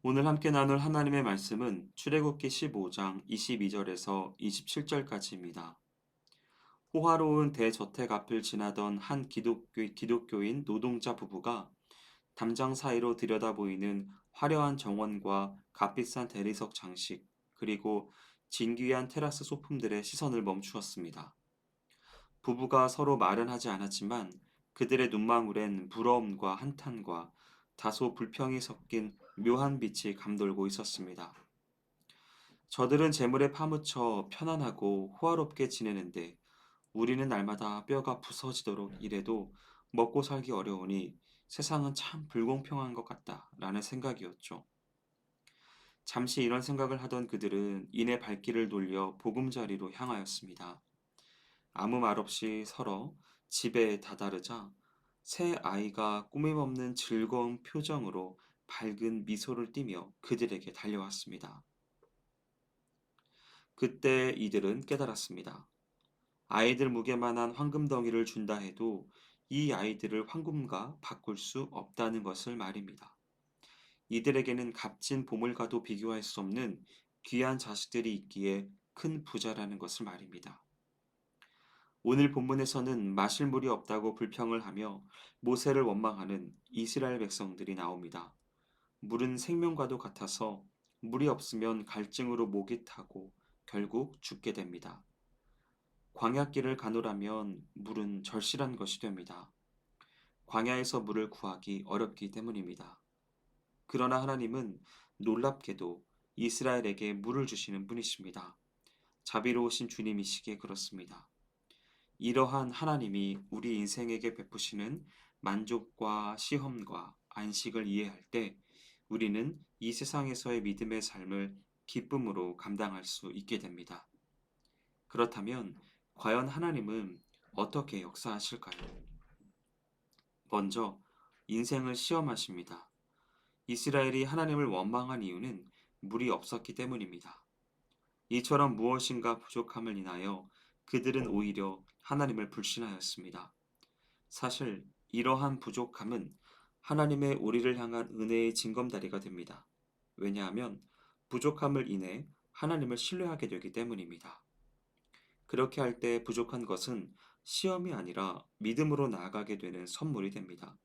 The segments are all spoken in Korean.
오늘 함께 나눌 하나님의 말씀은 출애굽기 15장 22절에서 27절까지입니다. 호화로운 대저택 앞을 지나던 한 기독교인 노동자 부부가 담장 사이로 들여다 보이는 화려한 정원과 값비싼 대리석 장식, 그리고 진귀한 테라스 소품들의 시선을 멈추었습니다. 부부가 서로 말은 하지 않았지만 그들의 눈망울엔 부러움과 한탄과 다소 불평이 섞인 묘한 빛이 감돌고 있었습니다. 저들은 재물에 파묻혀 편안하고 호화롭게 지내는데 우리는 날마다 뼈가 부서지도록 일해도 먹고 살기 어려우니 세상은 참 불공평한 것 같다라는 생각이었죠. 잠시 이런 생각을 하던 그들은 이내 발길을 돌려 보금자리로 향하였습니다. 아무 말 없이 서로 집에 다다르자 새 아이가 꾸밈없는 즐거운 표정으로 밝은 미소를 띠며 그들에게 달려왔습니다. 그때 이들은 깨달았습니다. 아이들 무게만한 황금 덩이를 준다 해도 이 아이들을 황금과 바꿀 수 없다는 것을 말입니다. 이들에게는 값진 보물과도 비교할 수 없는 귀한 자식들이 있기에 큰 부자라는 것을 말입니다. 오늘 본문에서는 마실 물이 없다고 불평을 하며 모세를 원망하는 이스라엘 백성들이 나옵니다. 물은 생명과도 같아서 물이 없으면 갈증으로 목이 타고 결국 죽게 됩니다. 광야길을 가노라면 물은 절실한 것이 됩니다. 광야에서 물을 구하기 어렵기 때문입니다. 그러나 하나님은 놀랍게도 이스라엘에게 물을 주시는 분이십니다. 자비로우신 주님이시기에 그렇습니다. 이러한 하나님이 우리 인생에게 베푸시는 만족과 시험과 안식을 이해할 때 우리는 이 세상에서의 믿음의 삶을 기쁨으로 감당할 수 있게 됩니다. 그렇다면 과연 하나님은 어떻게 역사하실까요? 먼저 인생을 시험하십니다. 이스라엘이 하나님을 원망한 이유는 물이 없었기 때문입니다. 이처럼 무엇인가 부족함을 인하여 그들은 오히려 하나님을 불신하였습니다. 사실 이러한 부족함은 하나님의 우리를 향한 은혜의 징검다리가 됩니다. 왜냐하면 부족함을 인해 하나님을 신뢰하게 되기 때문입니다. 그렇게 할 때 부족한 것은 시험이 아니라 믿음으로 나아가게 되는 선물이 됩니다.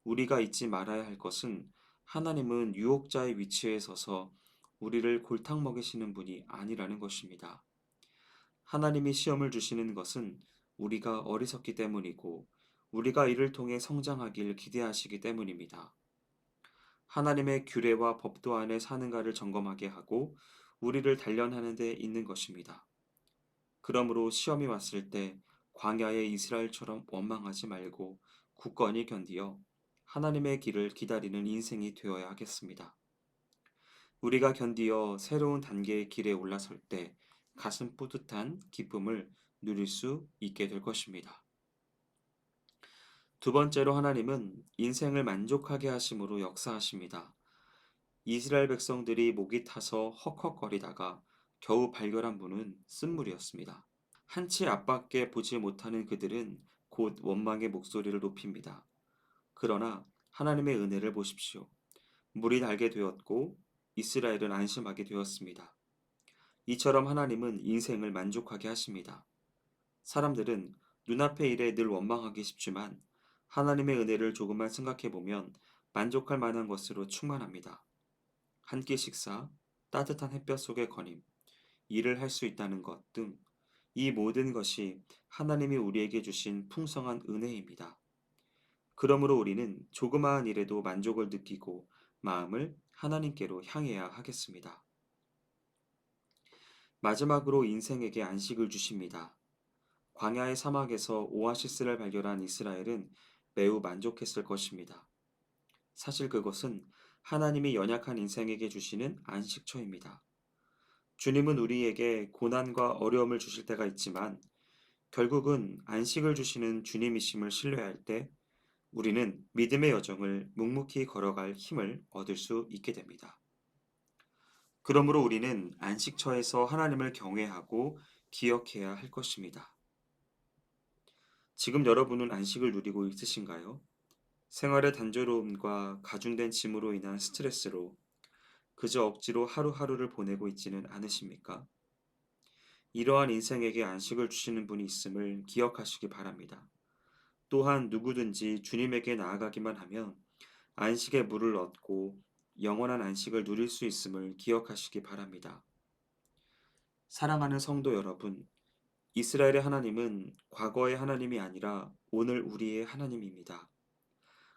우리가 잊지 말아야 할 것은 하나님은 유혹자의 위치에 서서 우리를 골탕 먹이시는 분이 아니라는 것입니다. 하나님이 시험을 주시는 것은 우리가 어리석기 때문이고 우리가 이를 통해 성장하길 기대하시기 때문입니다. 하나님의 규례와 법도 안에 사는가를 점검하게 하고 우리를 단련하는 데 있는 것입니다. 그러므로 시험이 왔을 때 광야의 이스라엘처럼 원망하지 말고 굳건히 견디어 하나님의 길을 기다리는 인생이 되어야 하겠습니다. 우리가 견디어 새로운 단계의 길에 올라설 때 가슴 뿌듯한 기쁨을 누릴 수 있게 될 것입니다. 두 번째로 하나님은 인생을 만족하게 하심으로 역사하십니다. 이스라엘 백성들이 목이 타서 헉헉거리다가 겨우 발견한 분은 쓴물이었습니다. 한치 앞밖에 보지 못하는 그들은 곧 원망의 목소리를 높입니다. 그러나 하나님의 은혜를 보십시오. 물이 달게 되었고 이스라엘은 안심하게 되었습니다. 이처럼 하나님은 인생을 만족하게 하십니다. 사람들은 눈앞의 일에 늘 원망하기 쉽지만 하나님의 은혜를 조금만 생각해 보면 만족할 만한 것으로 충만합니다. 한 끼 식사, 따뜻한 햇볕 속의 거님, 일을 할 수 있다는 것 등 이 모든 것이 하나님이 우리에게 주신 풍성한 은혜입니다. 그러므로 우리는 조그마한 일에도 만족을 느끼고 마음을 하나님께로 향해야 하겠습니다. 마지막으로 인생에게 안식을 주십니다. 광야의 사막에서 오아시스를 발견한 이스라엘은 매우 만족했을 것입니다. 사실 그것은 하나님이 연약한 인생에게 주시는 안식처입니다. 주님은 우리에게 고난과 어려움을 주실 때가 있지만 결국은 안식을 주시는 주님이심을 신뢰할 때 우리는 믿음의 여정을 묵묵히 걸어갈 힘을 얻을 수 있게 됩니다. 그러므로 우리는 안식처에서 하나님을 경외하고 기억해야 할 것입니다. 지금 여러분은 안식을 누리고 있으신가요? 생활의 단조로움과 가중된 짐으로 인한 스트레스로 그저 억지로 하루하루를 보내고 있지는 않으십니까? 이러한 인생에게 안식을 주시는 분이 있음을 기억하시기 바랍니다. 또한 누구든지 주님에게 나아가기만 하면 안식의 물을 얻고 영원한 안식을 누릴 수 있음을 기억하시기 바랍니다. 사랑하는 성도 여러분, 이스라엘의 하나님은 과거의 하나님이 아니라 오늘 우리의 하나님입니다.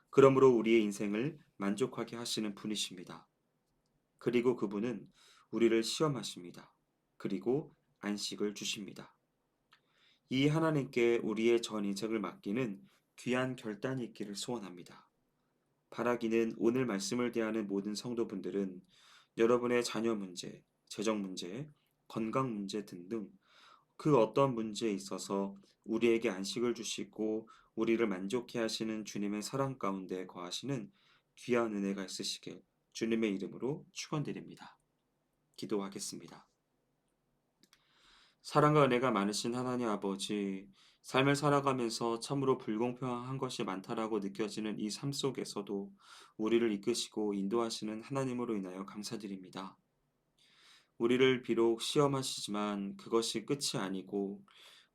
그러므로 우리의 인생을 만족하게 하시는 분이십니다. 그리고 그분은 우리를 시험하십니다. 그리고 안식을 주십니다. 이 하나님께 우리의 전 인생을 맡기는 귀한 결단이 있기를 소원합니다. 바라기는 오늘 말씀을 대하는 모든 성도분들은 여러분의 자녀 문제, 재정 문제, 건강 문제 등등 그 어떤 문제에 있어서 우리에게 안식을 주시고 우리를 만족해 하시는 주님의 사랑 가운데 거하시는 귀한 은혜가 있으시길 주님의 이름으로 축원드립니다. 기도하겠습니다. 사랑과 은혜가 많으신 하나님 아버지, 삶을 살아가면서 참으로 불공평한 것이 많다라고 느껴지는 이 삶 속에서도 우리를 이끄시고 인도하시는 하나님으로 인하여 감사드립니다. 우리를 비록 시험하시지만 그것이 끝이 아니고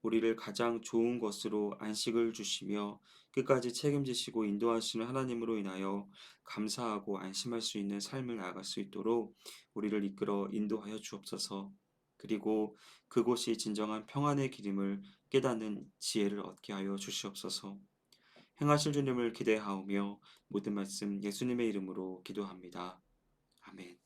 우리를 가장 좋은 것으로 안식을 주시며 끝까지 책임지시고 인도하시는 하나님으로 인하여 감사하고 안심할 수 있는 삶을 나아갈 수 있도록 우리를 이끌어 인도하여 주옵소서. 그리고 그곳이 진정한 평안의 길임을 깨닫는 지혜를 얻게 하여 주시옵소서. 행하실 주님을 기대하오며 모든 말씀 예수님의 이름으로 기도합니다. 아멘.